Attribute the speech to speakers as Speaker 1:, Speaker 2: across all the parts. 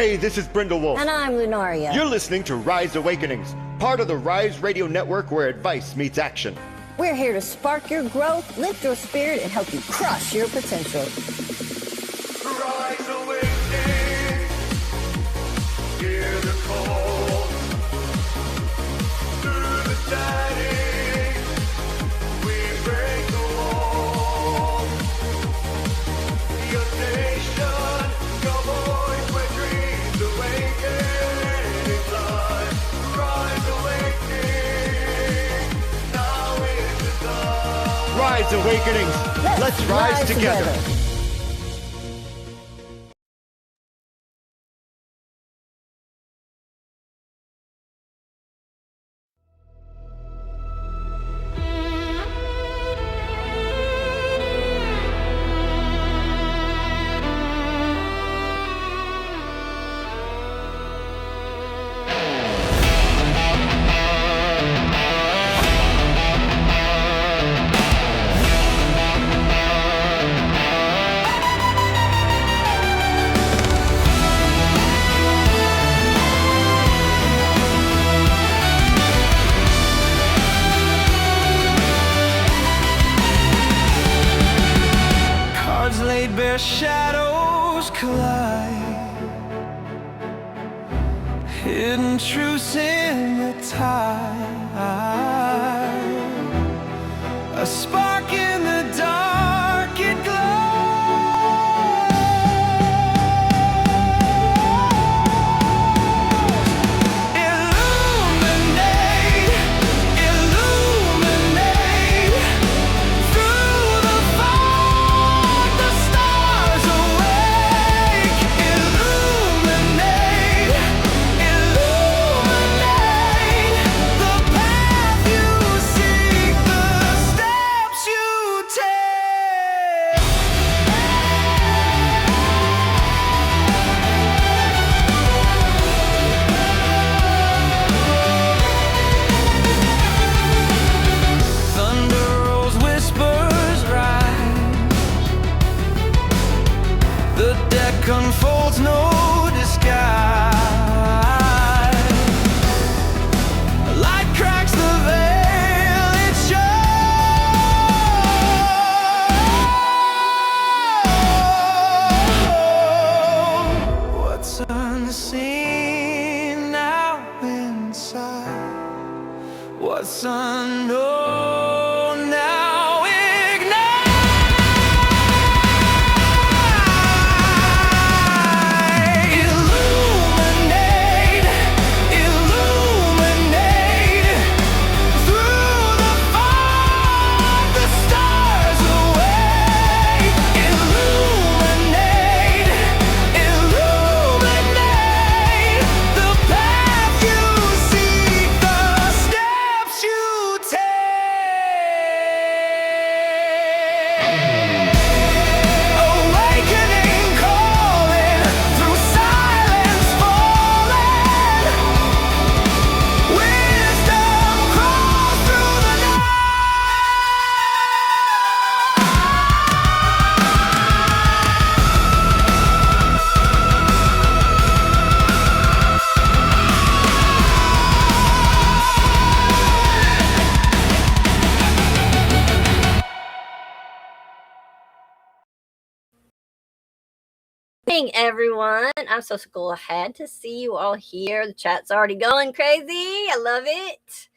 Speaker 1: Hey, this is Brindle Wolf.
Speaker 2: And I'm Lunaria.
Speaker 1: You're listening to Rise Awakenings, part of the Rise Radio Network where advice meets action.
Speaker 2: We're here to spark your growth, lift your spirit, and help you crush your potential.
Speaker 3: Rise awakening, hear the call, through the static, we break the wall. Your station, your voice, where dreams awaken in time. Rise awakening, now is the time.
Speaker 1: Rise Awakenings, let's rise together.
Speaker 3: Cards laid bare, shadows collide, hidden truths in the tide. A spark in the dark, it glows. Illuminate, illuminate, through the fog, the stars awake. Illuminate, illuminate, the path you seek, the steps you take. Thunder rolls, whispers rise, the deck unfolds, no disguise. Light cracks the veil, it shows. What's unseen now inside, what's unknown now ignite. Illuminate, illuminate, through the fog, the stars awake. Illuminate, illuminate, the path you seek, the steps you take. Awakening calling, through silence falling. Wisdom crawls through the night.
Speaker 2: Hey everyone, I'm so glad to see you all here. The chat's already going crazy. I love it.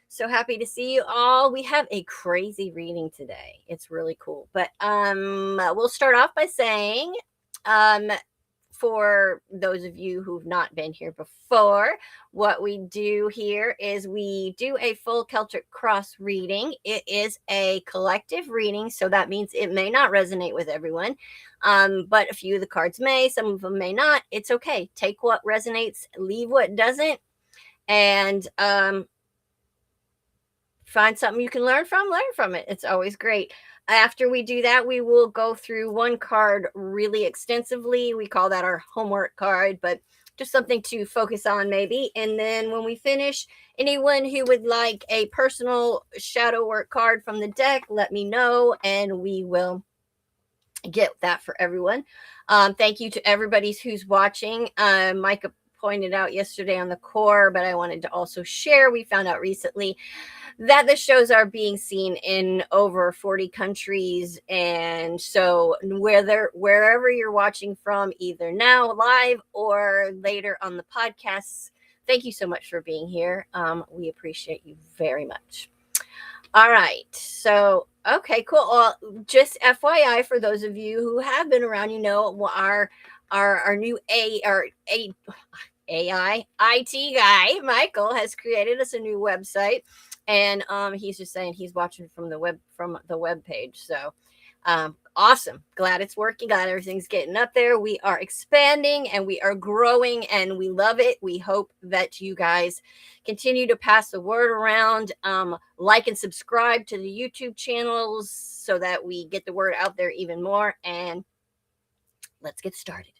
Speaker 2: So happy to see you all. We have a crazy reading today. It's really cool. But we'll start off by saying for those of you who've not been here before, what we do here is we do a full Celtic cross reading. It is a collective reading, so that means it may not resonate with everyone. But a few of the cards may, some of them may not. It's okay. Take what resonates, leave what doesn't, and find something you can learn from it. It's always great. After we do that, we will go through one card really extensively. We call that our homework card, but just something to focus on maybe. And then when we finish, anyone who would like a personal shadow work card from the deck, let me know, and we will get that for everyone. Thank you to everybody who's watching. Micah pointed out yesterday on the core, but I wanted to also share. We found out recently that the shows are being seen in over 40 countries. And so wherever you're watching from, either now live or later on the podcasts, thank you so much for being here. We appreciate you very much. All right. So, okay, cool. Well, just FYI, for those of you who have been around, you know, our new AI IT guy, Michael, has created us a new website, and he's just saying he's watching from the web page. So awesome. Glad it's working. Glad everything's getting up there. We are expanding and we are growing and we love it. We hope that you guys continue to pass the word around. Like and subscribe to the YouTube channels so that we get the word out there even more. And let's get started.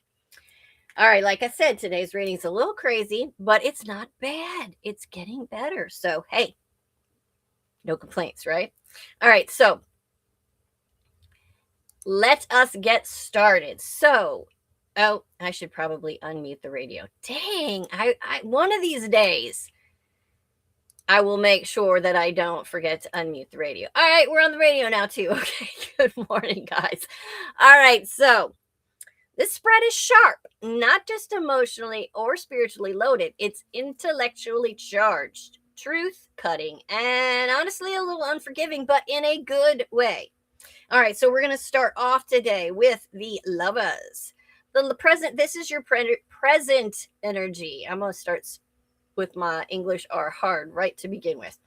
Speaker 2: All right, like I said, today's reading's a little crazy, but it's not bad. It's getting better. So, hey, no complaints, right? All right, so let us get started. So, oh, I should probably unmute the radio. Dang, I one of these days, I will make sure that I don't forget to unmute the radio. All right, we're on the radio now too. Okay, good morning, guys. All right, so this spread is sharp, not just emotionally or spiritually loaded. It's intellectually charged, truth cutting, and honestly a little unforgiving, but in a good way. All right, so we're going to start off today with the Lovers. The present, this is your present energy. I'm going to start with my English are hard right to begin with.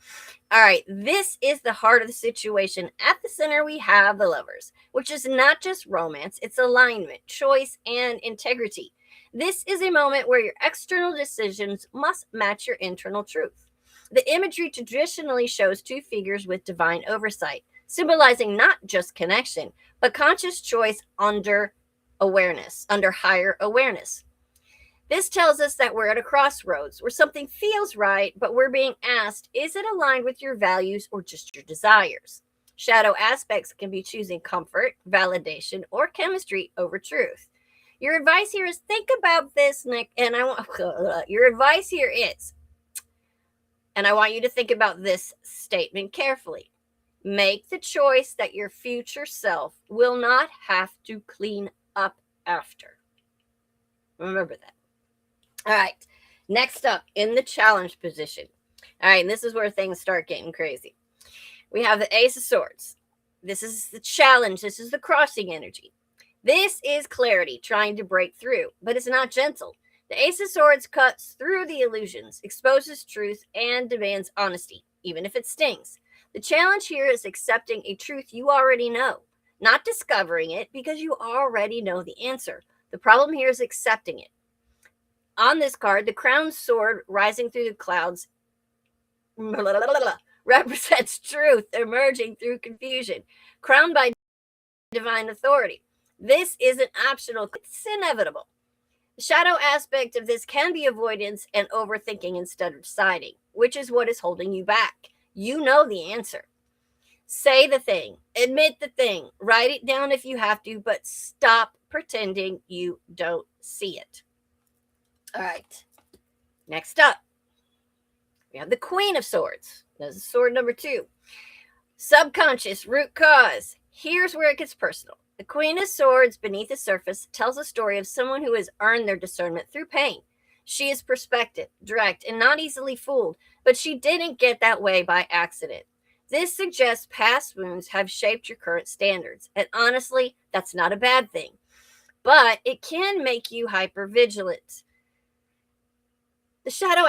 Speaker 2: All right, this is the heart of the situation. At the center, we have the Lovers, which is not just romance, it's alignment, choice, and integrity. This is a moment where your external decisions must match your internal truth. The imagery traditionally shows two figures with divine oversight, symbolizing not just connection, but conscious choice under higher awareness. This tells us that we're at a crossroads where something feels right, but we're being asked, is it aligned with your values or just your desires? Shadow aspects can be choosing comfort, validation, or chemistry over truth. Your advice here is think about this, Nick, and your advice here is, and I want you to think about this statement carefully. Make the choice that your future self will not have to clean up after. Remember that. All right, next up in the challenge position. All right, and this is where things start getting crazy. We have the Ace of Swords. This is the challenge. This is the crossing energy. This is clarity trying to break through, but it's not gentle. The Ace of Swords cuts through the illusions, exposes truth, and demands honesty, even if it stings. The challenge here is accepting a truth you already know, not discovering it because you already know the answer. The problem here is accepting it. On this card, the crowned sword rising through the clouds represents truth emerging through confusion, crowned by divine authority. This isn't optional, it's inevitable. The shadow aspect of this can be avoidance and overthinking instead of deciding, which is what is holding you back. You know the answer. Say the thing, admit the thing, write it down if you have to, but stop pretending you don't see it. All right, next up, we have the Queen of Swords. This is sword number 2. Subconscious root cause. Here's where it gets personal. The Queen of Swords beneath the surface tells a story of someone who has earned their discernment through pain. She is perspective, direct, and not easily fooled, but she didn't get that way by accident. This suggests past wounds have shaped your current standards, and honestly, that's not a bad thing, but it can make you hypervigilant. The shadow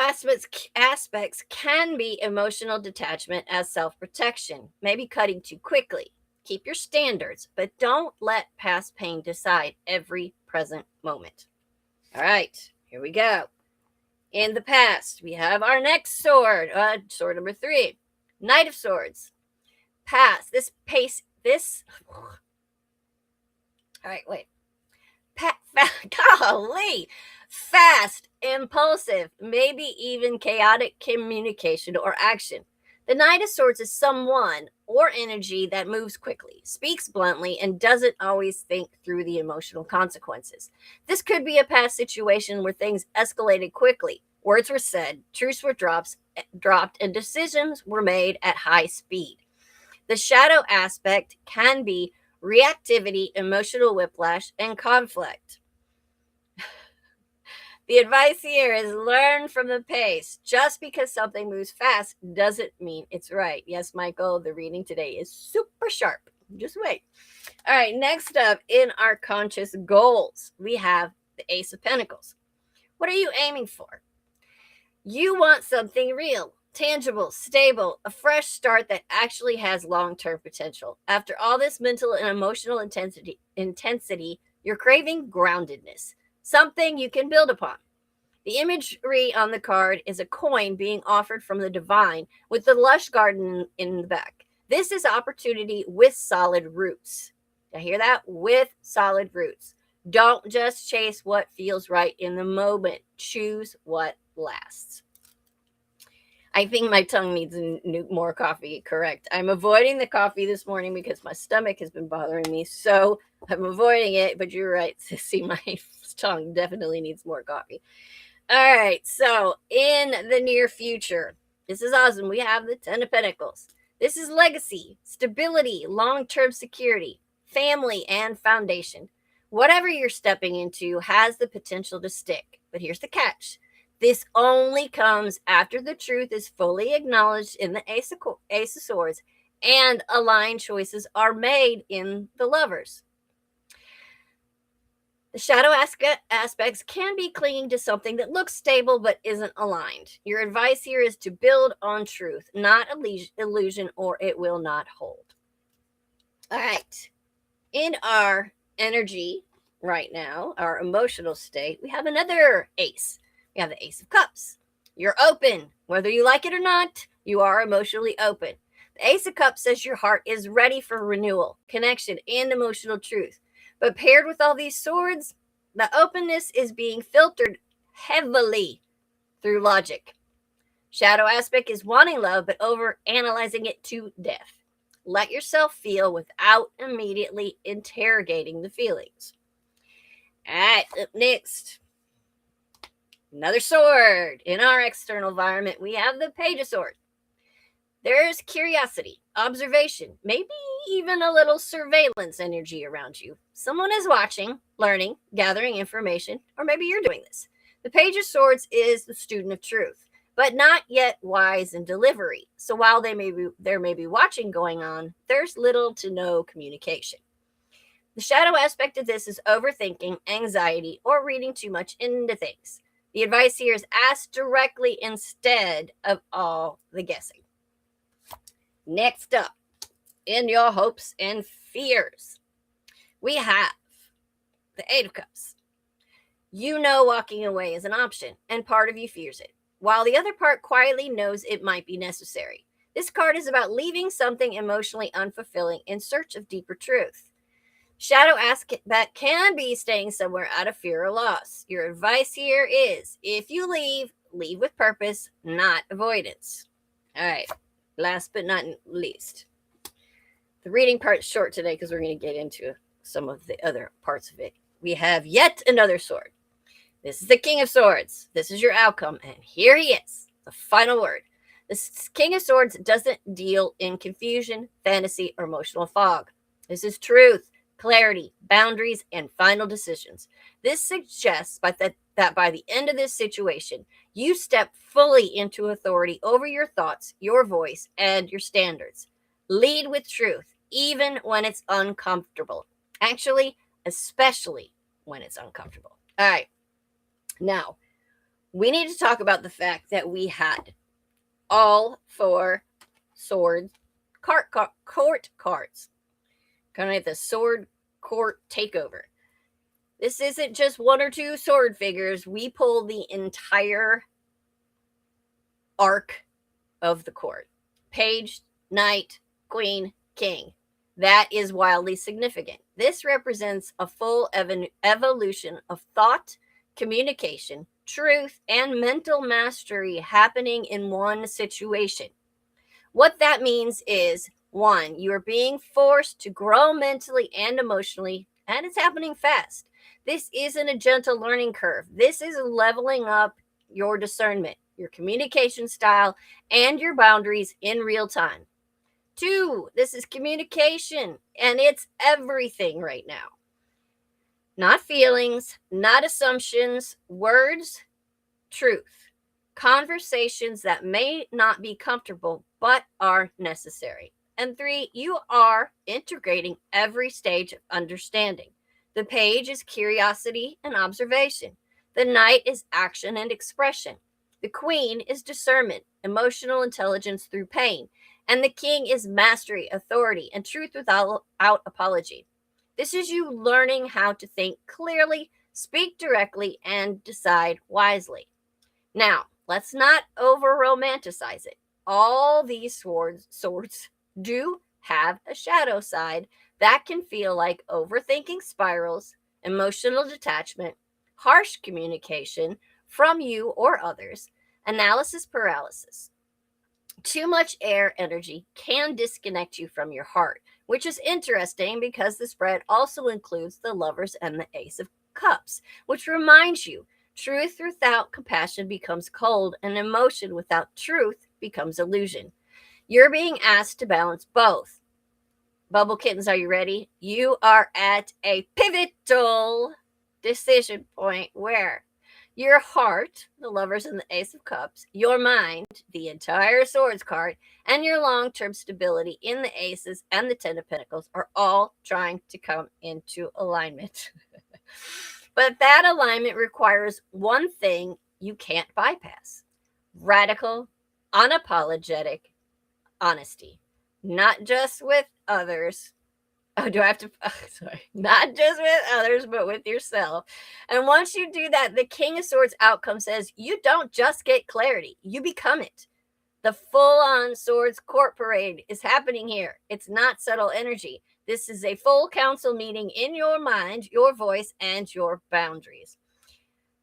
Speaker 2: aspects can be emotional detachment as self-protection, maybe cutting too quickly. Keep your standards, but don't let past pain decide every present moment. All right, here we go. In the past, we have our next sword, sword number 3, Knight of Swords. Past, all right, wait. Golly, fast, impulsive, maybe even chaotic communication or action. The Knight of Swords is someone or energy that moves quickly, speaks bluntly, and doesn't always think through the emotional consequences. This could be a past situation where things escalated quickly. Words were said, truths were dropped, and decisions were made at high speed. The shadow aspect can be reactivity, emotional whiplash, and conflict. The advice here is learn from the pace. Just because something moves fast doesn't mean it's right. Yes, Michael, the reading today is super sharp. Just wait. All right, next up in our conscious goals, we have the Ace of Pentacles. What are you aiming for? You want something real, tangible, stable, a fresh start that actually has long-term potential. After all this mental and emotional intensity, you're craving groundedness, something you can build upon. The imagery on the card is a coin being offered from the divine with the lush garden in the back. This is opportunity with solid roots. Did I hear that? With solid roots. Don't just chase what feels right in the moment. Choose what lasts. I think my tongue needs more coffee, correct. I'm avoiding the coffee this morning because my stomach has been bothering me. So I'm avoiding it, but you're right, Sissy. My tongue definitely needs more coffee. All right, so in the near future, this is awesome. We have the Ten of Pentacles. This is legacy, stability, long-term security, family, and foundation. Whatever you're stepping into has the potential to stick. But here's the catch. This only comes after the truth is fully acknowledged in the Ace of Swords and aligned choices are made in the lovers. The shadow aspects can be clinging to something that looks stable but isn't aligned. Your advice here is to build on truth, not illusion, or it will not hold. All right. In our energy right now, our emotional state, we have another ace. We have the Ace of Cups. You're open. Whether you like it or not, you are emotionally open. The Ace of Cups says your heart is ready for renewal, connection, and emotional truth. But paired with all these swords, the openness is being filtered heavily through logic. Shadow aspect is wanting love, but over analyzing it to death. Let yourself feel without immediately interrogating the feelings. All right, up next. Another sword. In our external environment, we have the Page of Swords. There's curiosity, observation, maybe even a little surveillance energy around you. Someone is watching, learning, gathering information, or maybe you're doing this. The Page of Swords is the student of truth, but not yet wise in delivery. So while there may be watching going on, there's little to no communication. The shadow aspect of this is overthinking, anxiety, or reading too much into things. The advice here is ask directly instead of all the guessing. Next up, in your hopes and fears, we have the Eight of Cups. You know walking away is an option, and part of you fears it, while the other part quietly knows it might be necessary. This card is about leaving something emotionally unfulfilling in search of deeper truth. Shadow aspect can be staying somewhere out of fear or loss. Your advice here is, if you leave, leave with purpose, not avoidance. All right, last but not least. The reading part's short today because we're going to get into some of the other parts of it. We have yet another sword. This is the King of Swords. This is your outcome, and here he is, the final word. The King of Swords doesn't deal in confusion, fantasy, or emotional fog. This is truth, clarity, boundaries, and final decisions. This suggests that by the end of this situation, you step fully into authority over your thoughts, your voice, and your standards. Lead with truth, even when it's uncomfortable. Actually, especially when it's uncomfortable. All right. Now, we need to talk about the fact that we had all 4 sword court cards. Kind of like the sword court takeover. This isn't just 1 or 2 sword figures. We pulled the entire arc of the court. Page, knight, queen, king. That is wildly significant. This represents a full evolution of thought, communication, truth, and mental mastery happening in one situation. What that means is, one, you are being forced to grow mentally and emotionally, and it's happening fast. This isn't a gentle learning curve. This is leveling up your discernment, your communication style, and your boundaries in real time. Two, this is communication, and it's everything right now. Not feelings, not assumptions, words, truth. Conversations that may not be comfortable but are necessary. And three, you are integrating every stage of understanding. The page is curiosity and observation. The knight is action and expression. The queen is discernment, emotional intelligence through pain. And the king is mastery, authority, and truth without apology. This is you learning how to think clearly, speak directly, and decide wisely. Now, let's not over romanticize it. All these swords do have a shadow side that can feel like overthinking spirals, emotional detachment, harsh communication from you or others, analysis paralysis. Too much air energy can disconnect you from your heart, which is interesting because the spread also includes the lovers and the ace of cups, which reminds you truth without compassion becomes cold, and emotion without truth becomes illusion. You're being asked to balance both. Bubble kittens, are you ready? You are at a pivotal decision point where your heart, the lovers and the ace of cups, your mind, the entire swords card, and your long-term stability in the aces and the 10 of pentacles are all trying to come into alignment. But that alignment requires one thing you can't bypass: radical, unapologetic honesty. Not just with others. Oh, do I have to? Oh, sorry. Not just with others, but with yourself. And once you do that, the King of Swords outcome says you don't just get clarity, you become it. The full on swords court parade is happening here. It's not subtle energy. This is a full council meeting in your mind, your voice, and your boundaries.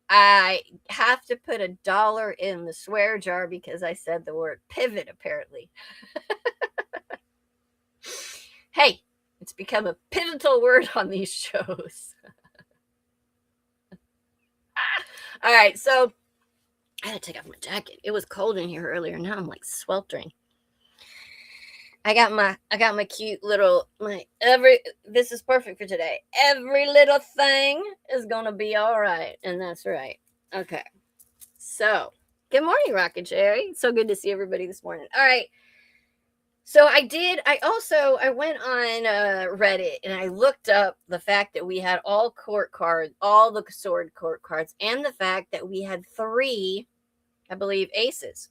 Speaker 2: I have to put $1 in the swear jar because I said the word pivot, apparently. Hey, it's become a pivotal word on these shows. All right, so I had to take off my jacket. It was cold in here earlier. Now I'm like sweltering. I got my cute little this is perfect for today. Every little thing is gonna be all right, and that's right. Okay. So, good morning, Rocket Cherry. It's so good to see everybody this morning. All right. So I went on Reddit and I looked up the fact that we had all court cards, all the sword court cards, and the fact that we had 3, I believe, aces.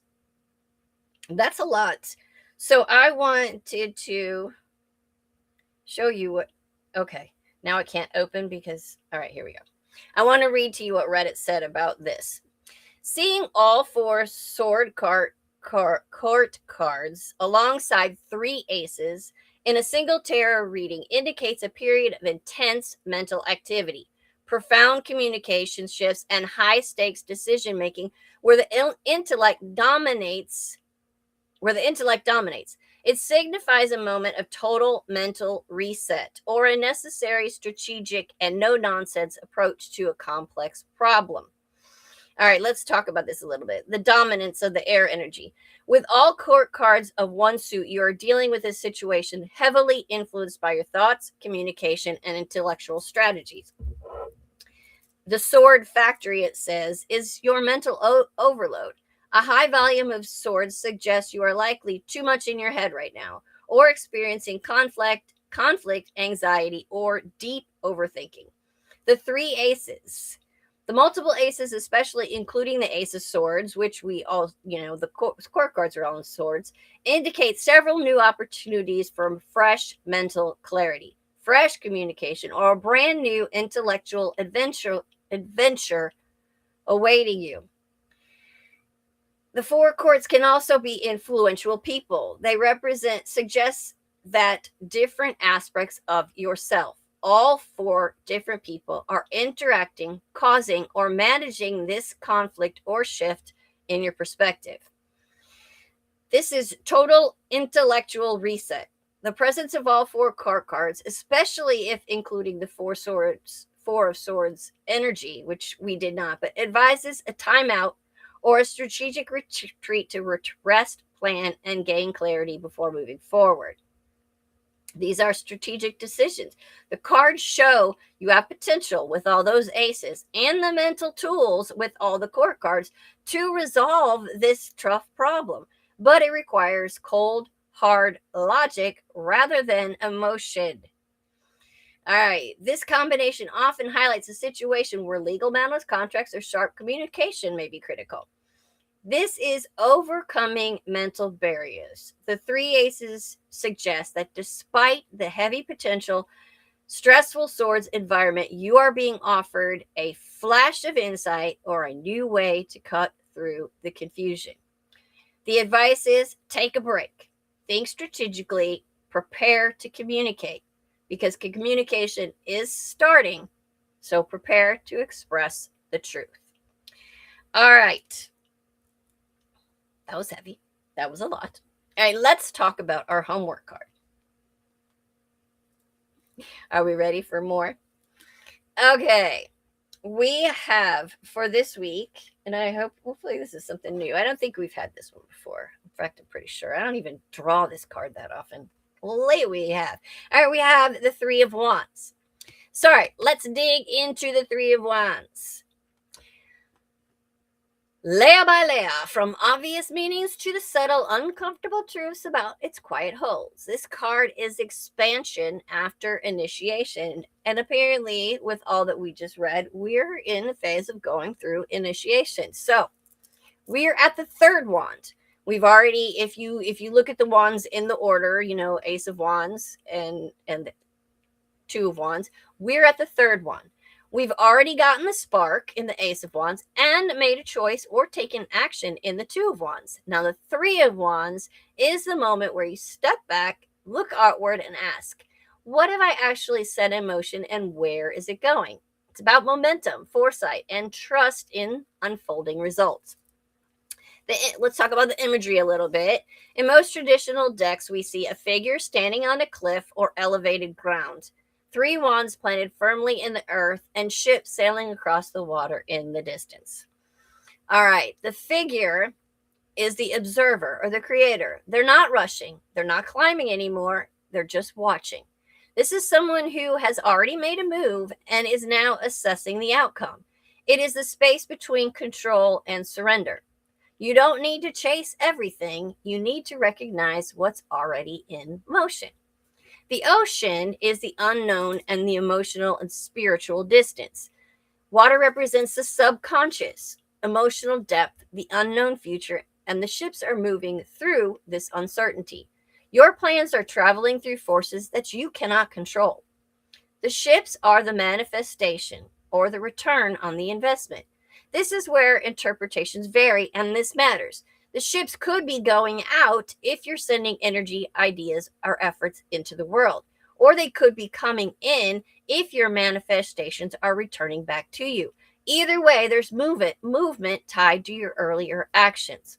Speaker 2: That's a lot. So I wanted to show you what, okay, now it can't open because, all right, here we go. I want to read to you what Reddit said about this. Seeing all 4 sword court cards alongside 3 aces in a single tarot reading indicates a period of intense mental activity, profound communication shifts, and high stakes decision making where the intellect dominates. It signifies a moment of total mental reset or a necessary strategic and no nonsense approach to a complex problem. All right, let's talk about this a little bit. The dominance of the air energy. With all court cards of one suit, you are dealing with a situation heavily influenced by your thoughts, communication, and intellectual strategies. The sword factory, it says, is your mental overload. A high volume of swords suggests you are likely too much in your head right now, or experiencing conflict, anxiety, or deep overthinking. The 3 aces. The multiple aces, especially including the ace of swords, which we all, the court cards are all in swords, indicate several new opportunities for fresh mental clarity, fresh communication, or a brand new intellectual adventure awaiting you. The 4 courts can also be influential people. They suggest that different aspects of yourself, all 4 different people, are interacting, causing, or managing this conflict or shift in your perspective. This is total intellectual reset. The presence of all four card cards, especially if including the four of swords energy, which we did not, but advises a timeout or a strategic retreat to rest, plan, and gain clarity before moving forward. These are strategic decisions. The cards show you have potential with all those aces and the mental tools with all the court cards to resolve this tough problem. But it requires cold, hard logic rather than emotion. All right. This combination often highlights a situation where legal matters, contracts, or sharp communication may be critical. This is overcoming mental barriers. The three aces suggest that despite the heavy potential, stressful swords environment, you are being offered a flash of insight or a new way to cut through the confusion. The advice is take a break, think strategically, prepare to communicate because communication is starting. So prepare to express the truth. All right. That was heavy. That was a lot. All right, let's talk about our homework card. Are we ready for more? Okay. We have for this week, and I hope, hopefully, this is something new. I don't think we've had this one before. In fact, I'm pretty sure. I don't even draw this card that often. Lately, we have. All right, we have the Three of Wands. Sorry, let's dig into the Three of Wands. Layer by layer, from obvious meanings to the subtle, uncomfortable truths about its quiet holes. This card is expansion after initiation. And apparently, with all that we just read, we're in the phase of going through initiation. So we're at the third wand. We've already, if you look at the wands in the order, Ace of Wands and the Two of Wands, we're at the third one. We've already gotten the spark in the Ace of Wands and made a choice or taken action in the Two of Wands. Now, the Three of Wands is the moment where you step back, look outward, and ask, what have I actually set in motion and where is it going? It's about momentum, foresight, and trust in unfolding results. Let's talk about the imagery a little bit. In most traditional decks, we see a figure standing on a cliff or elevated ground. Three wands planted firmly in the earth, and ships sailing across the water in the distance. All right, the figure is the observer or the creator. They're not rushing. They're not climbing anymore. They're just watching. This is someone who has already made a move and is now assessing the outcome. It is the space between control and surrender. You don't need to chase everything. You need to recognize what's already in motion. The ocean is the unknown and the emotional and spiritual distance. Water represents the subconscious, emotional depth, the unknown future, and the ships are moving through this uncertainty. Your plans are traveling through forces that you cannot control. The ships are the manifestation or the return on the investment. This is where interpretations vary, and this matters. The ships could be going out if you're sending energy, ideas, or efforts into the world. Or they could be coming in if your manifestations are returning back to you. Either way, there's movement tied to your earlier actions.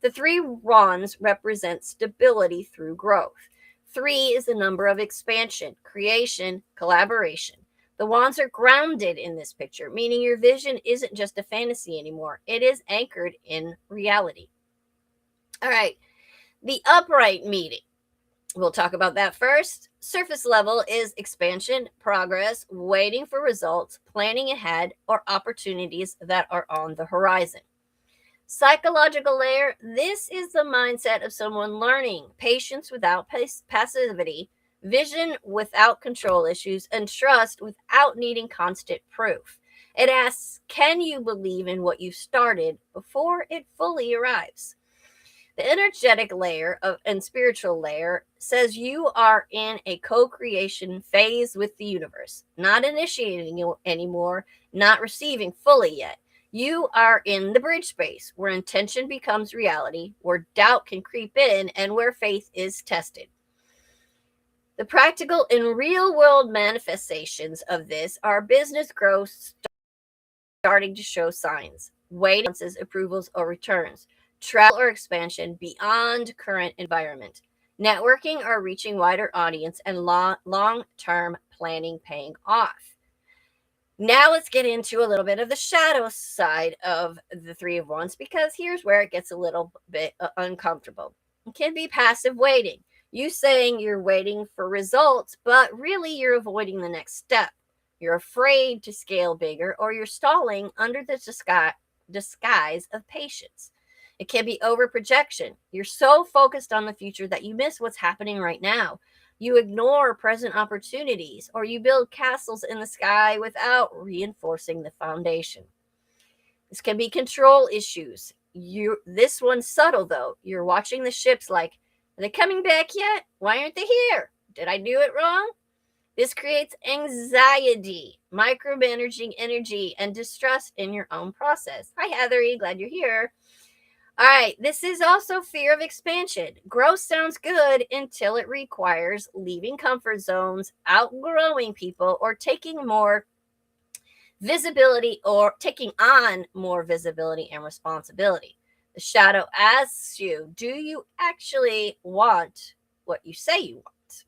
Speaker 2: The Three Wands represent stability through growth. 3 is the number of expansion, creation, collaboration. The wands are grounded in this picture, meaning your vision isn't just a fantasy anymore. It is anchored in reality. All right, the upright meeting. We'll talk about that first. Surface level is expansion, progress, waiting for results, planning ahead, or opportunities that are on the horizon. Psychological layer, this is the mindset of someone learning, patience without passivity, vision without control issues, and trust without needing constant proof. It asks, can you believe in what you started before it fully arrives? The energetic layer and spiritual layer says you are in a co-creation phase with the universe, not initiating you anymore, not receiving fully yet. You are in the bridge space where intention becomes reality, where doubt can creep in, and where faith is tested. The practical and real world manifestations of this are business growth starting to show signs, waiting, approvals, or returns. travel or expansion beyond current environment, networking or reaching wider audience, and long-term planning paying off. Now let's get into a little bit of the shadow side of the Three of Wands, because here's where it gets a little bit uncomfortable. It can be passive waiting. You saying you're waiting for results, but really you're avoiding the next step. You're afraid to scale bigger, or you're stalling under the disguise of patience. It can be over projection. You're so focused on the future that you miss what's happening right now. You ignore present opportunities, or you build castles in the sky without reinforcing the foundation. This can be control issues. This one's subtle though. You're watching the ships like, are they coming back yet? Why aren't they here? Did I do it wrong? This creates anxiety, micromanaging energy, and distrust in your own process. Hi, Heather. Glad you're here. All right, this is also fear of expansion. Growth sounds good until it requires leaving comfort zones, outgrowing people, or taking more visibility or taking on more visibility and responsibility. The shadow asks you, do you actually want what you say you want?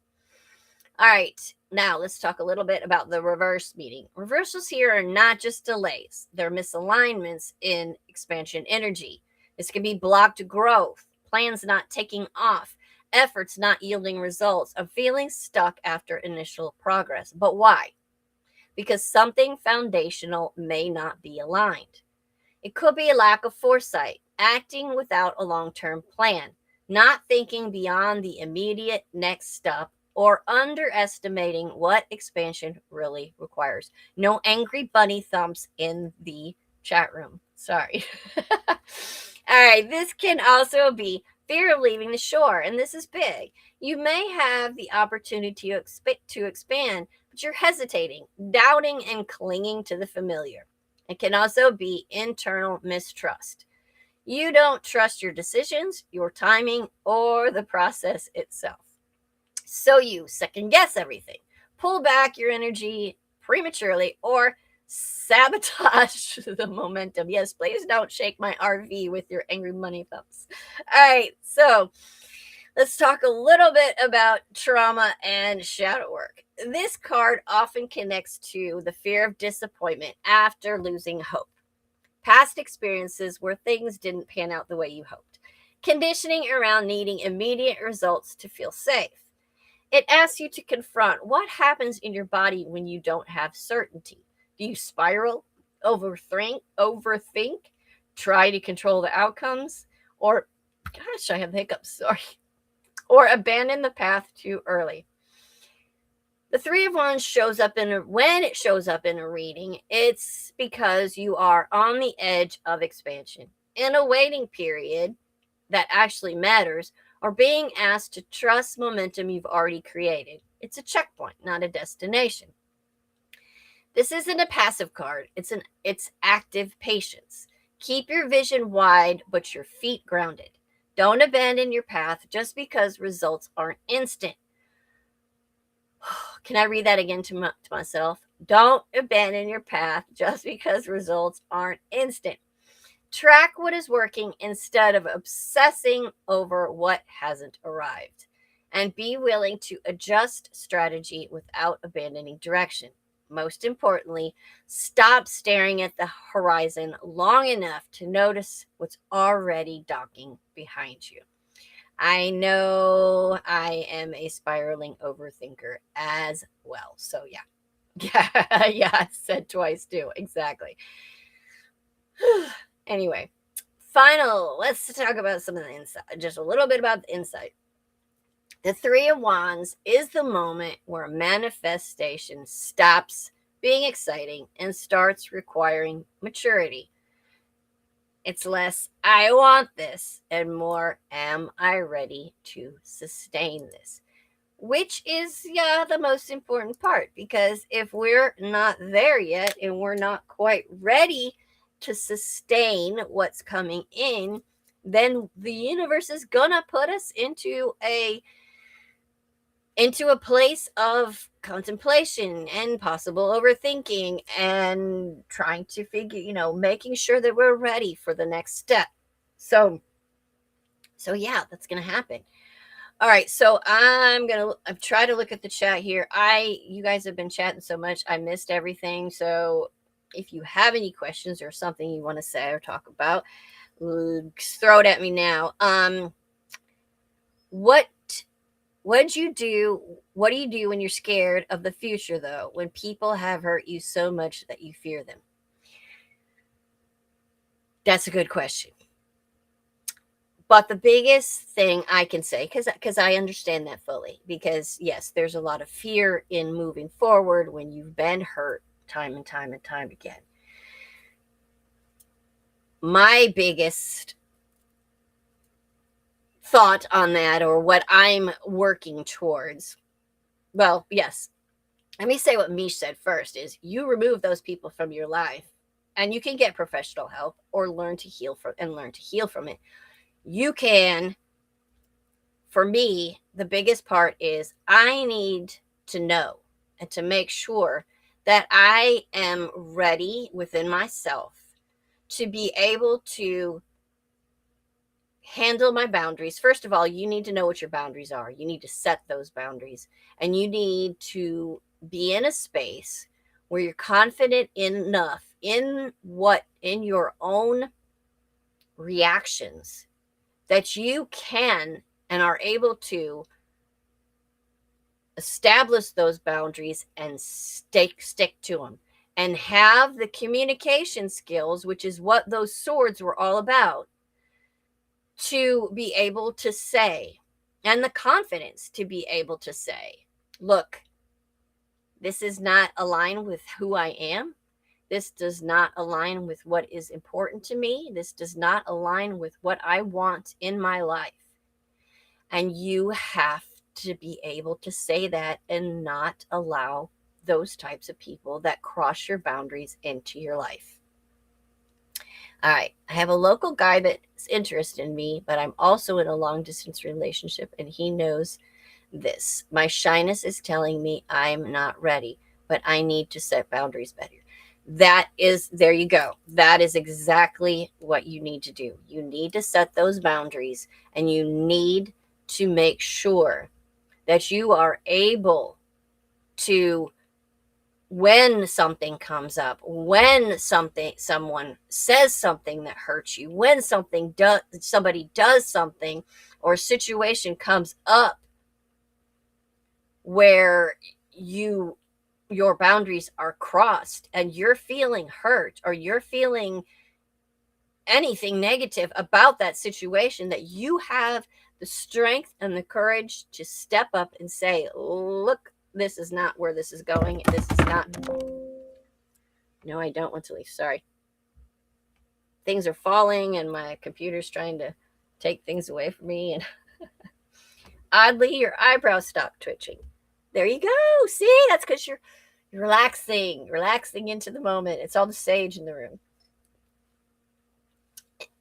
Speaker 2: All right, now let's talk a little bit about the reverse meaning. Reversals here are not just delays, they're misalignments in expansion energy. This can be blocked growth, plans not taking off, efforts not yielding results, of feeling stuck after initial progress. But why? Because something foundational may not be aligned. It could be a lack of foresight, acting without a long-term plan, not thinking beyond the immediate next step, or underestimating what expansion really requires. No angry bunny thumbs in the chat room. Sorry. All right, this can also be fear of leaving the shore, and this is big. You may have the opportunity to expand, but you're hesitating, doubting, and clinging to the familiar. It can also be internal mistrust. You don't trust your decisions, your timing, or the process itself. So you second guess everything, pull back your energy prematurely, or sabotage the momentum. Yes, please don't shake my RV with your angry money thumbs. All right, so let's talk a little bit about trauma and shadow work. This card often connects to the fear of disappointment after losing hope. Past experiences where things didn't pan out the way you hoped. Conditioning around needing immediate results to feel safe. It asks you to confront what happens in your body when you don't have certainty. Do you spiral, overthink, try to control the outcomes, or, gosh, I have hiccups, sorry, or abandon the path too early? The Three of Wands when it shows up in a reading, it's because you are on the edge of expansion, in a waiting period that actually matters, or being asked to trust momentum you've already created. It's a checkpoint, not a destination. This isn't a passive card. It's active patience. Keep your vision wide, but your feet grounded. Don't abandon your path just because results aren't instant. Can I read that again to myself? Don't abandon your path just because results aren't instant. Track what is working instead of obsessing over what hasn't arrived. And be willing to adjust strategy without abandoning direction. Most importantly, stop staring at the horizon long enough to notice what's already docking behind you. I know I am a spiraling overthinker as well. So yeah. Yeah, I said twice too. Exactly. Anyway, let's talk about some of the insight, just a little bit about the insight. The Three of Wands is the moment where manifestation stops being exciting and starts requiring maturity. It's less, I want this, and more, am I ready to sustain this? Which is, the most important part, because if we're not there yet and we're not quite ready to sustain what's coming in, then the universe is gonna put us into a place of contemplation and possible overthinking and trying to figure, making sure that we're ready for the next step. So So yeah, that's going to happen. All right, so I've tried to look at the chat here. You guys have been chatting so much, I missed everything. So if you have any questions or something you want to say or talk about, throw it at me now. What do you do? What do you do when you're scared of the future, though? When people have hurt you so much that you fear them? That's a good question. But the biggest thing I can say, because I understand that fully, because yes, there's a lot of fear in moving forward when you've been hurt time and time and time again. My biggest thought on that, or what I'm working towards, well, yes, let me say what Mish said first, is you remove those people from your life and you can get professional help or learn to heal from it. You can. For me, the biggest part is I need to know and to make sure that I am ready within myself to be able to handle my boundaries. First of all, you need to know what your boundaries are. You need to set those boundaries, and you need to be in a space where you're confident enough in your own reactions that you can and are able to establish those boundaries and stick to them, and have the communication skills, which is what those swords were all about, to be able to say, and the confidence to be able to say, look, this is not aligned with who I am. This does not align with what is important to me. This does not align with what I want in my life. And you have to be able to say that and not allow those types of people that cross your boundaries into your life. All right, I have a local guy that's interested in me, but I'm also in a long distance relationship, and he knows this. My shyness is telling me I'm not ready, but I need to set boundaries better. There you go. That is exactly what you need to do. You need to set those boundaries, and you need to make sure that you are able to, when something comes up, when someone says something that hurts you, when somebody does something, or a situation comes up where your boundaries are crossed and you're feeling hurt, or you're feeling anything negative about that situation, that you have the strength and the courage to step up and say, look, this is not where this is going. This is not. No, I don't want to leave. Sorry. Things are falling and my computer's trying to take things away from me. And oddly, your eyebrows stop twitching. There you go. See, that's because you're relaxing into the moment. It's all the sage in the room.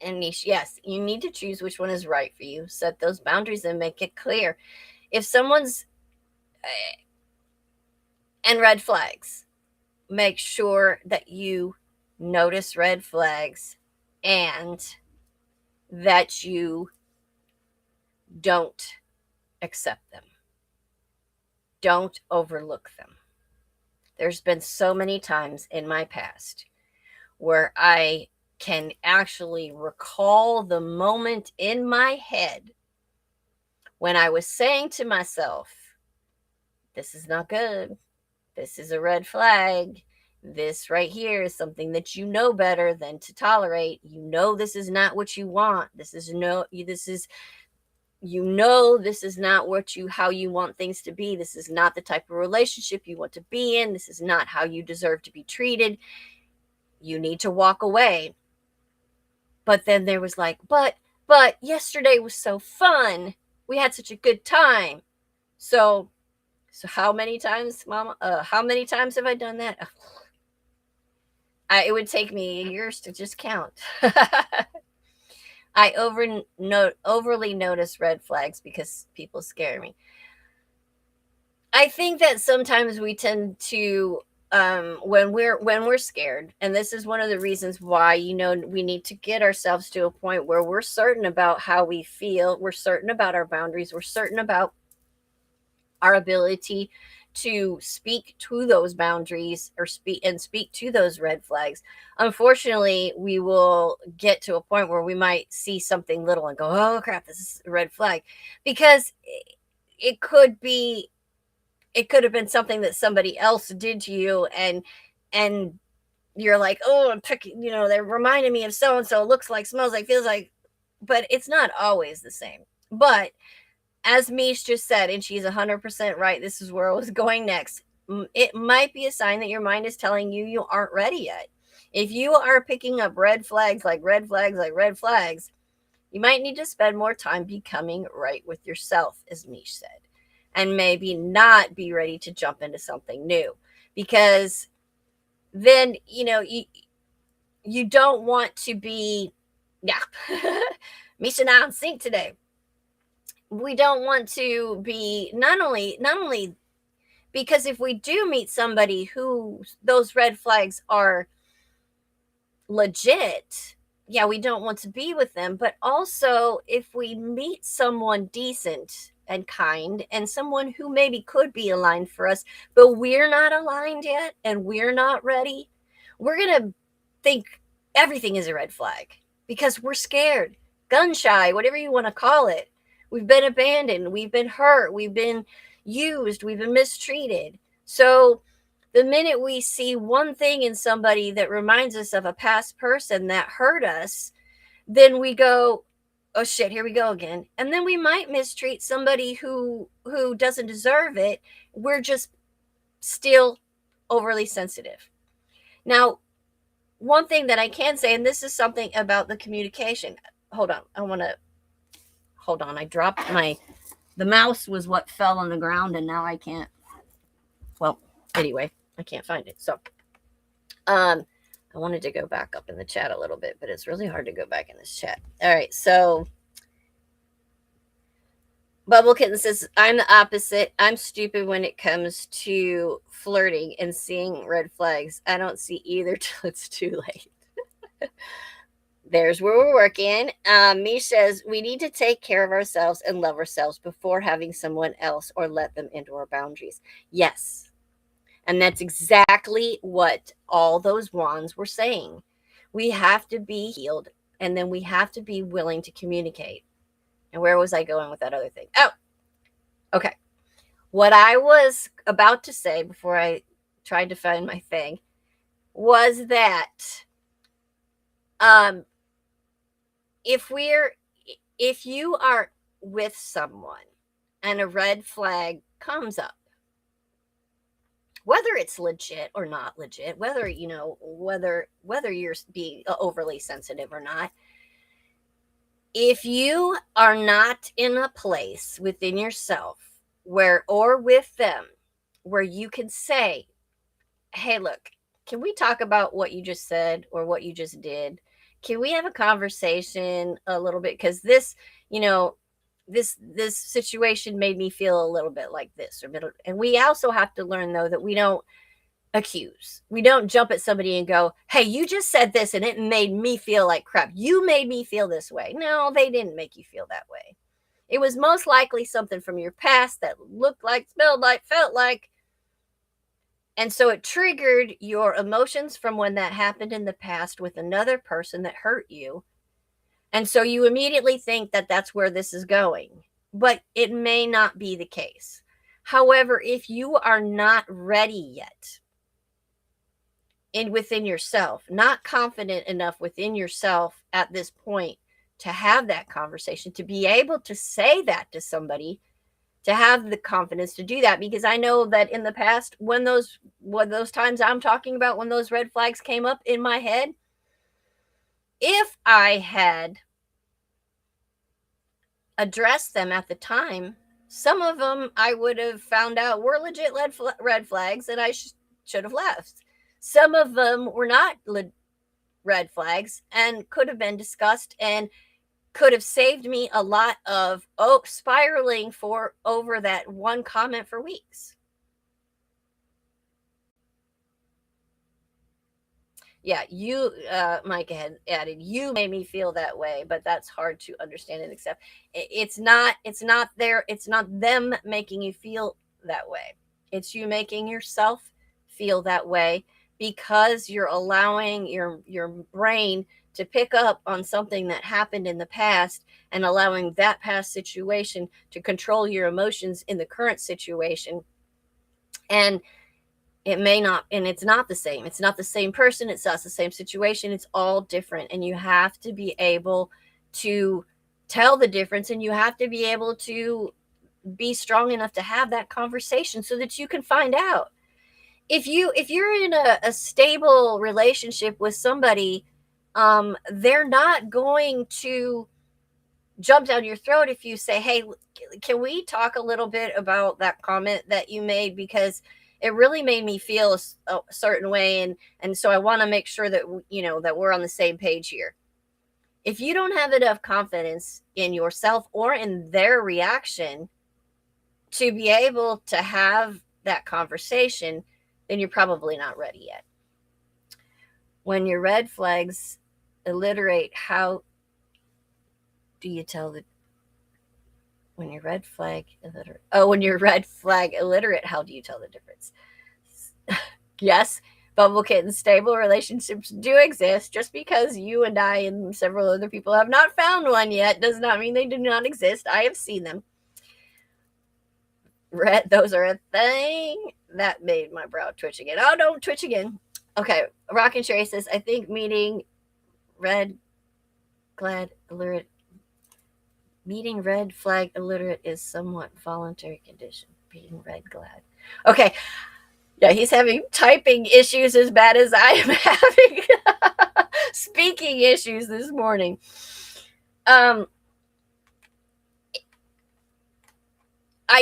Speaker 2: And Nish, yes, you need to choose which one is right for you. Set those boundaries and make it clear. If someone's and red flags, make sure that you notice red flags and that you don't accept them. Don't overlook them. There's been so many times in my past where I can actually recall the moment in my head when I was saying to myself, this is not good. This is a red flag. This right here is something that you know better than to tolerate. You know this is not what you want. This is not how you want things to be. This is not the type of relationship you want to be in. This is not how you deserve to be treated. You need to walk away. But then there was like, but yesterday was so fun. We had such a good time. So how many times, Mama? How many times have I done that? It would take me years to just count. I overly notice red flags because people scare me. I think that sometimes we tend to when we're scared, and this is one of the reasons why, we need to get ourselves to a point where we're certain about how we feel, we're certain about our boundaries, we're certain about our ability to speak to those boundaries, or speak to those red flags. Unfortunately, we will get to a point where we might see something little and go, oh crap, this is a red flag, because it could have been something that somebody else did to you, and you're like, oh, they're reminding me of so and so, looks like, smells like, feels like, but it's not always the same. But as Mish just said, and she's 100% right, this is where I was going next. It might be a sign that your mind is telling you you aren't ready yet. If you are picking up red flags, like red flags, like red flags, you might need to spend more time becoming right with yourself, as Mish said, and maybe not be ready to jump into something new, because then, you don't want to be, yeah, Misha and I on sync today. We don't want to be, not only because if we do meet somebody who those red flags are legit, yeah, we don't want to be with them, but also if we meet someone decent and kind, and someone who maybe could be aligned for us, but we're not aligned yet and we're not ready, we're going to think everything is a red flag because we're scared, gun shy, whatever you want to call it. We've been abandoned, we've been hurt, we've been used, we've been mistreated. So the minute we see one thing in somebody that reminds us of a past person that hurt us, then we go, oh shit, here we go again. And then we might mistreat somebody who doesn't deserve it. We're just still overly sensitive. Now, one thing that I can say, and this is something about the communication. Hold on. I dropped the mouse was what fell on the ground, and now I can't. Well, anyway, I can't find it. So, I wanted to go back up in the chat a little bit, but it's really hard to go back in this chat. All right. So, Bubble Kitten says, I'm the opposite. I'm stupid when it comes to flirting and seeing red flags. I don't see either till it's too late. There's where we're working. Mish says, we need to take care of ourselves and love ourselves before having someone else or let them into our boundaries. Yes. And that's exactly what all those wands were saying. We have to be healed, and then we have to be willing to communicate. And where was I going with that other thing? Oh, okay. What I was about to say before I tried to find my thing was that if you are with someone and a red flag comes up, whether it's legit or not legit, whether you're being overly sensitive or not, if you are not in a place within yourself or with them where you can say, hey, look, can we talk about what you just said or what you just did? Can we have a conversation a little bit? Because this situation made me feel a little bit like this. And we also have to learn, though, that we don't accuse. We don't jump at somebody and go, hey, you just said this and it made me feel like crap. You made me feel this way. No, they didn't make you feel that way. It was most likely something from your past that looked like, smelled like, felt like. And so it triggered your emotions from when that happened in the past with another person that hurt you. And so you immediately think that that's where this is going. But it may not be the case. However, if you are not ready yet within yourself, not confident enough within yourself at this point to have that conversation, to be able to say that to somebody, to have the confidence to do that, because I know that in the past, when those times I'm talking about, when those red flags came up in my head, if I had addressed them at the time, some of them I would have found out were legit red flags, and I should have left. Some of them were not red flags and could have been discussed and could have saved me a lot of spiraling over that one comment for weeks. Yeah, you, Micah had added, you made me feel that way, but that's hard to understand and accept. It's not them making you feel that way. It's you making yourself feel that way because you're allowing your brain to pick up on something that happened in the past and allowing that past situation to control your emotions in the current situation. And it may not, and it's not the same. It's not the same person. It's not the same situation. It's all different. And you have to be able to tell the difference, and you have to be able to be strong enough to have that conversation so that you can find out. If you're in a stable relationship with somebody, they're not going to jump down your throat if you say, hey, can we talk a little bit about that comment that you made, because it really made me feel a certain way, and so I want to make sure that that we're on the same page here. If you don't have enough confidence in yourself or in their reaction to be able to have that conversation, then you're probably not ready yet. When your red flags alliterate, how do you tell the when you're red flag illiterate? Oh, when you're red flag illiterate, how do you tell the difference? Yes, bubble kitten, stable relationships do exist. Just because you and I and several other people have not found one yet does not mean they do not exist. I have seen them. Red, those are a thing. That made my brow twitch again. Oh, don't twitch again. Okay, Rockin' Sherry says, I think meeting red glad illiterate meeting red flag illiterate is somewhat voluntary condition. Being red glad. Okay. Yeah, he's having typing issues as bad as I am having speaking issues this morning. I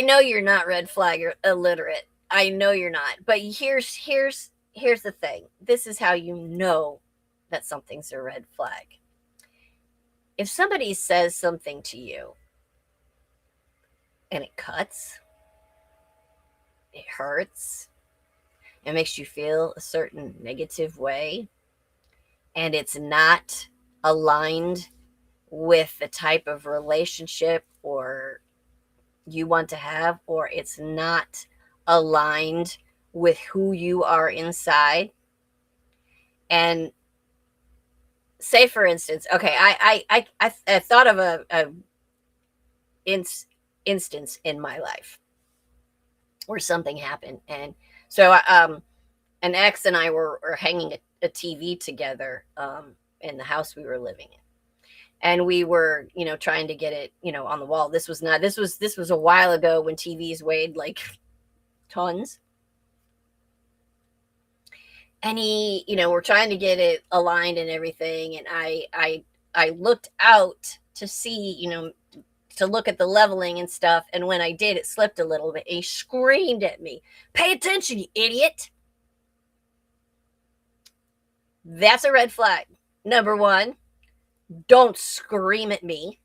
Speaker 2: know you're not red flag or illiterate. I know you're not. But here's the thing. This is how you know that something's a red flag. If somebody says something to you and it cuts, it hurts, it makes you feel a certain negative way, and it's not aligned with the type of relationship or you want to have, or it's not aligned with who you are inside. And say, for instance, okay, I thought of a instance in my life where something happened, and so an ex and I were hanging a TV together in the house we were living in, and we were trying to get it on the wall. This was a while ago when TVs weighed like tons. And he, we're trying to get it aligned and everything. And I looked out to see, to look at the leveling and stuff. And when I did, it slipped a little bit. He screamed at me, "Pay attention, you idiot." That's a red flag. Number one, don't scream at me.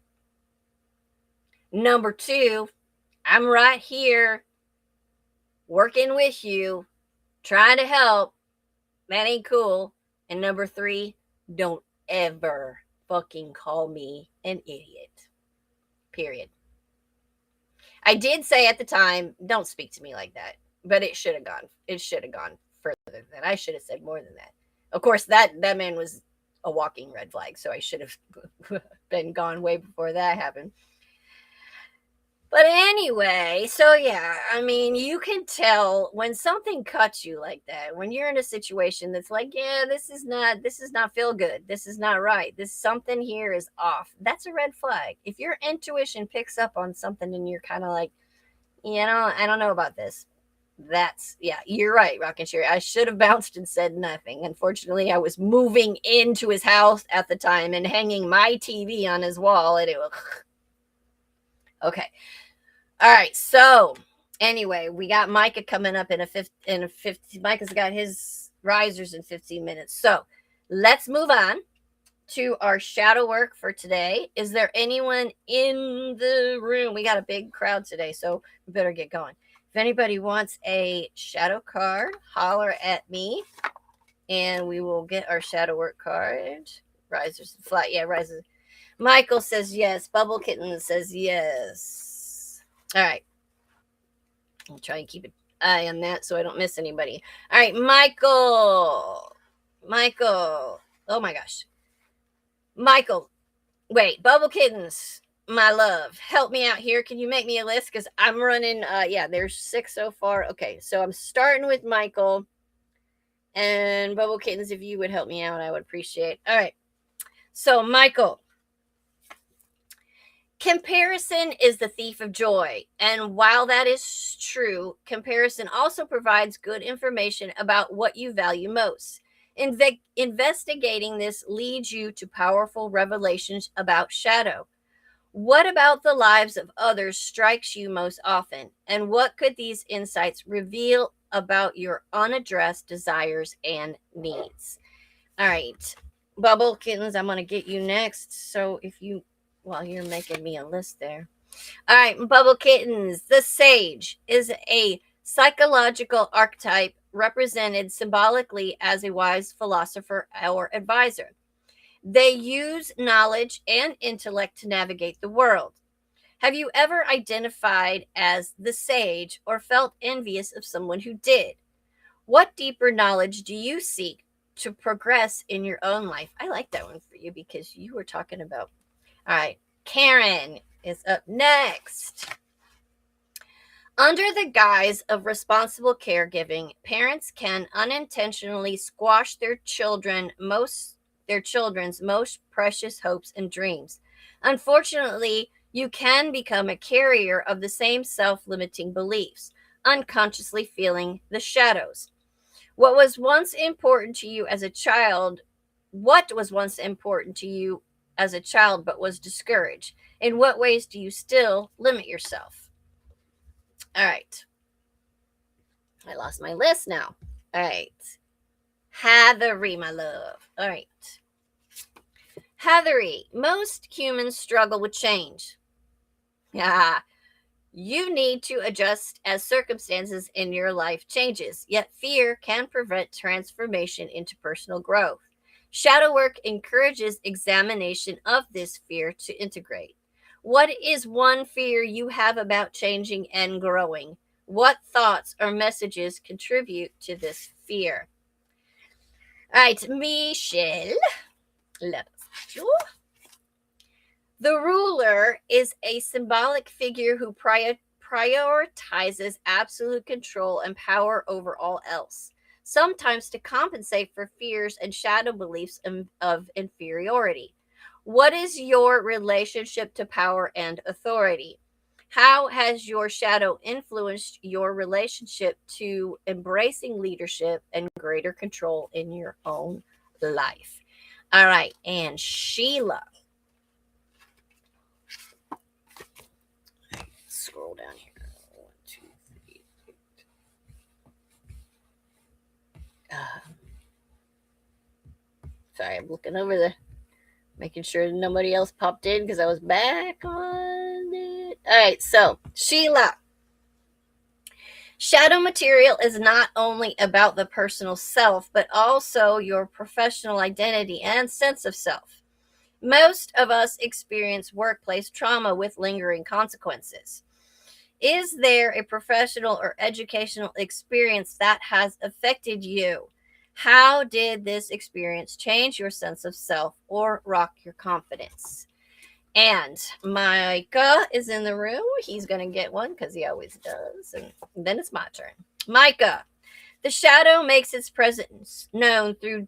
Speaker 2: Number two, I'm right here working with you, trying to help. That ain't cool. And number three, don't ever fucking call me an idiot. Period. I did say at the time, don't speak to me like that. But it should have gone further than that. I should have said more than that. Of course, that man was a walking red flag, so I should have been gone way before that happened. But anyway, so yeah, I mean, you can tell when something cuts you like that, when you're in a situation that's like, yeah, this is not feel good. This is not right. Something here is off. That's a red flag. If your intuition picks up on something and you're kind of like, I don't know about this. You're right, Rockin' Sherry. I should have bounced and said nothing. Unfortunately, I was moving into his house at the time and hanging my TV on his wall, and it was okay. All right, so anyway, we got Micah coming up in a 15. Micah's got his risers in 15 minutes. So let's move on to our shadow work for today. Is there anyone in the room? We got a big crowd today, so we better get going. If anybody wants a shadow card, holler at me And we will get our shadow work card. Risers and flat. Yeah, risers. Michael says yes. Bubble Kitten says yes. All right. I'll try and keep an eye on that so I don't miss anybody. All right, Michael. Michael. Oh my gosh. Michael. Wait, Bubble Kittens, my love, help me out here. Can you make me a list? Because I'm running, yeah, there's 6 so far. Okay, so I'm starting with Michael. And Bubble Kittens, if you would help me out, I would appreciate. All right. So, Michael. Comparison is the thief of joy. And while that is true, comparison also provides good information about what you value most. Investigating this leads you to powerful revelations about shadow. What about the lives of others strikes you most often? And what could these insights reveal about your unaddressed desires and needs? All right, Bubble Kittens, I'm going to get you next. So if you, well, you're making me a list there. All right, Bubble Kittens, the sage is a psychological archetype represented symbolically as a wise philosopher or advisor. They use knowledge and intellect to navigate the world. Have you ever identified as the sage or felt envious of someone who did? What deeper knowledge do you seek to progress in your own life? I like that one for you because you were talking about. All right, Karen is up next. Under the guise of responsible caregiving, parents can unintentionally squash their children's most precious hopes and dreams. Unfortunately, you can become a carrier of the same self-limiting beliefs, unconsciously feeling the shadows. What was once important to you as a child but was discouraged? In what ways do you still limit yourself? All right. I lost my list now. All right. Heathery, my love. All right. Heathery, most humans struggle with change. Yeah. You need to adjust as circumstances in your life changes, yet fear can prevent transformation into personal growth. Shadow work encourages examination of this fear to integrate. What is one fear you have about changing and growing? What thoughts or messages contribute to this fear? All right, Michelle, let us go. The ruler is a symbolic figure who prioritizes absolute control and power over all else, sometimes to compensate for fears and shadow beliefs of inferiority. What is your relationship to power and authority? How has your shadow influenced your relationship to embracing leadership and greater control in your own life? All right, and Sheila. Scroll down here. 1, 2, 3. Sorry, I'm looking over the, making sure nobody else popped in because I was back on it. All right, so Sheila. Shadow material is not only about the personal self, but also your professional identity and sense of self. Most of us experience workplace trauma with lingering consequences. Is there a professional or educational experience that has affected you? How did this experience change your sense of self or rock your confidence? And Micah is in the room. He's going to get one because he always does. And then it's my turn. Micah, the shadow makes its presence known through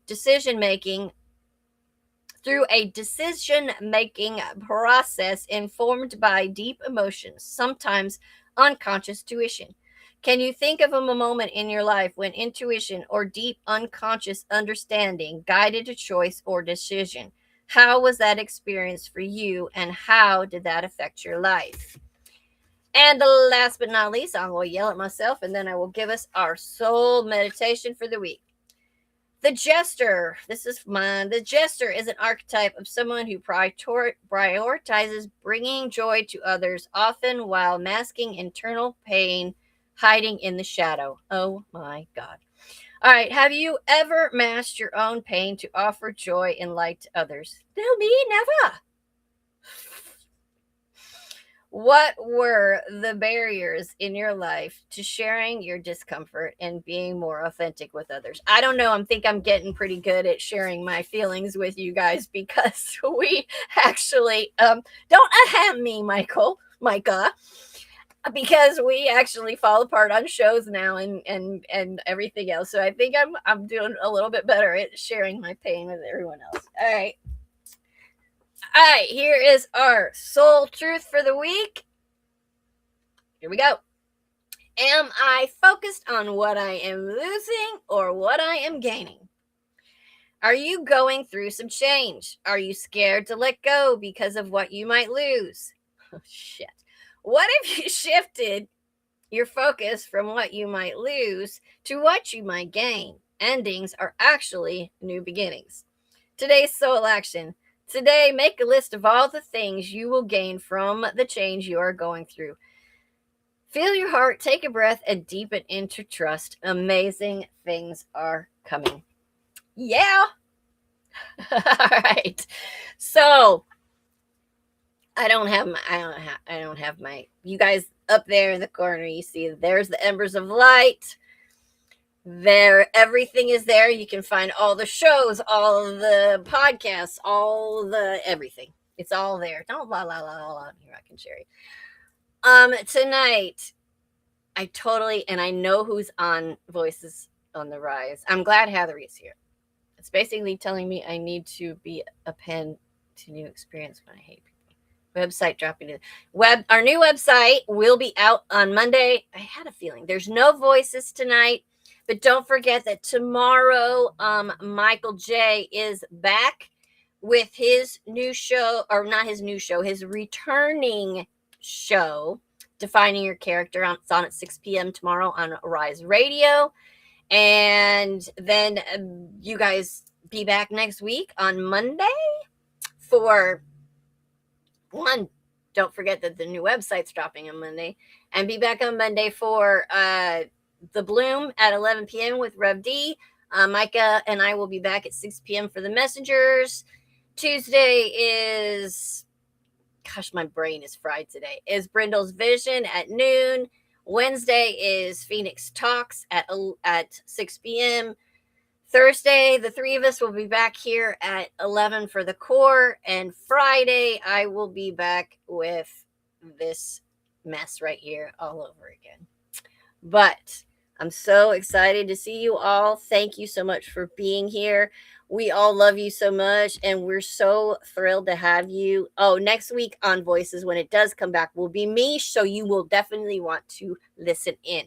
Speaker 2: a decision-making process informed by deep emotions, sometimes unconscious tuition. Can you think of a moment in your life when intuition or deep unconscious understanding guided a choice or decision? How was that experience for you, and how did that affect your life? And last but not least, I will yell at myself, and then I will give us our soul meditation for the week. The jester, this is mine. The jester is an archetype of someone who prioritizes bringing joy to others, often while masking internal pain hiding in the shadow. Oh my God. All right. Have you ever masked your own pain to offer joy and light to others? No, me, never. What were the barriers in your life to sharing your discomfort and being more authentic with others? I don't know. I'm getting pretty good at sharing my feelings with you guys because we actually don't ahem me, Micah, because we actually fall apart on shows now and everything else. So I think I'm doing a little bit better at sharing my pain with everyone else. All right. All right, here is our soul truth for the week. Here we go. Am I focused on what I am losing or what I am gaining? Are you going through some change? Are you scared to let go because of what you might lose? Oh, shit. What if you shifted your focus from what you might lose to what you might gain? Endings are actually new beginnings. Today's soul action. Today, make a list of all the things you will gain from the change you are going through. Feel your heart, take a breath, and deepen into trust. Amazing things are coming. Yeah. All right. So I don't have my you guys up there in the corner. You see there's the embers of light. There, everything is there. You can find all the shows, all of the podcasts, all the everything. It's all there. Don't la la la la here, I can share it. Tonight, and I know who's on Voices on the Rise. I'm glad Heather is here. It's basically telling me I need to be a pen to new experience when I hate people. Website dropping in. Our new website will be out on Monday. I had a feeling there's no voices tonight. But don't forget that tomorrow, Michael J. is back with his new show, or not his new show, his returning show, Defining Your Character. It's on at 6 p.m. tomorrow on Rise Radio. And then you guys be back next week on Monday for one. Don't forget that the new website's dropping on Monday. And be back on Monday for The Bloom at 11 p.m. with Rev D. Micah and I will be back at 6 p.m. for the Messengers. Tuesday is, gosh, my brain is fried today, is Brindle's Vision at noon. Wednesday is Phoenix Talks at 6 p.m. Thursday, the three of us will be back here at 11 for the core. And Friday, I will be back with this mess right here all over again. But I'm so excited to see you all. Thank you so much for being here. We all love you so much, and we're so thrilled to have you. Oh, next week on Voices, when it does come back, will be me, so you will definitely want to listen in.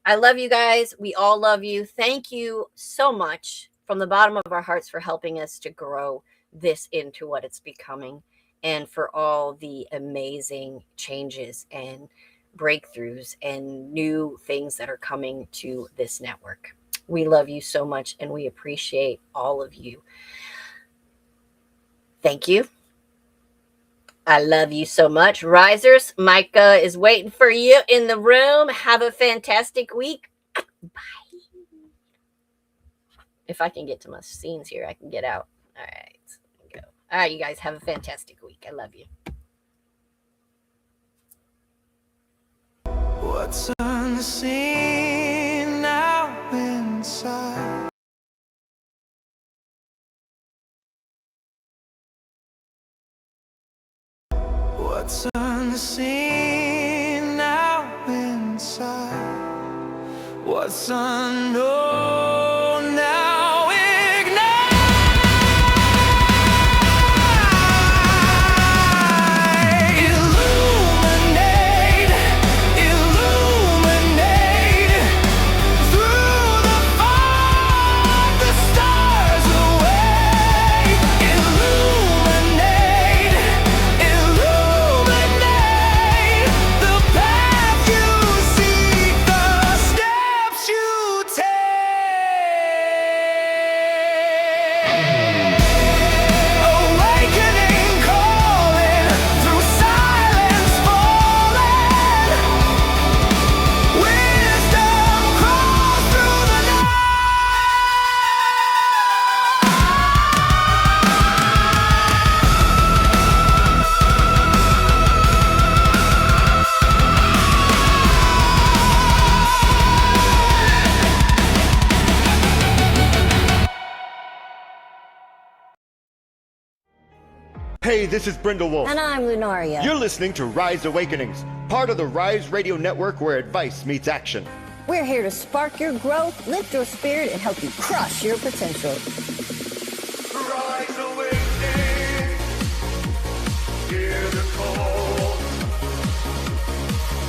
Speaker 2: I love you guys. We all love you. Thank you so much from the bottom of our hearts for helping us to grow this into what it's becoming, and for all the amazing changes and breakthroughs and new things that are coming to this network. We love you so much, and we appreciate all of you. Thank you. I love you so much. Risers, Micah is waiting for you in the room. Have a fantastic week. Bye. If I can get to my scenes here, I can get out. All right. Go. All right, you guys have a fantastic week. I love you.
Speaker 3: What's unseen now inside? What's unseen now inside? What's unknown now ignite? Illuminate, illuminate through the fog, the stars away. Illuminate, illuminate the path you seek, the steps you take.
Speaker 1: Hey, this is Brindle Wolf.
Speaker 4: And I'm Lunaria.
Speaker 1: You're listening to Rise Awakenings, part of the Rise Radio Network where advice meets action.
Speaker 4: We're here to spark your growth, lift your spirit, and help you crush your potential.
Speaker 3: Rise awakening, hear the call.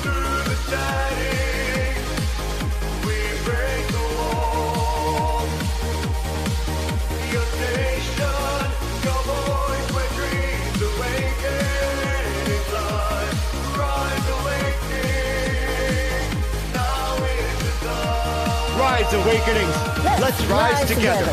Speaker 3: Through the shining, we break the wall. Your station, your voice, where dreams awaken in life. Rise awakening, now is the time.
Speaker 1: Rise Awakenings. Let's rise together.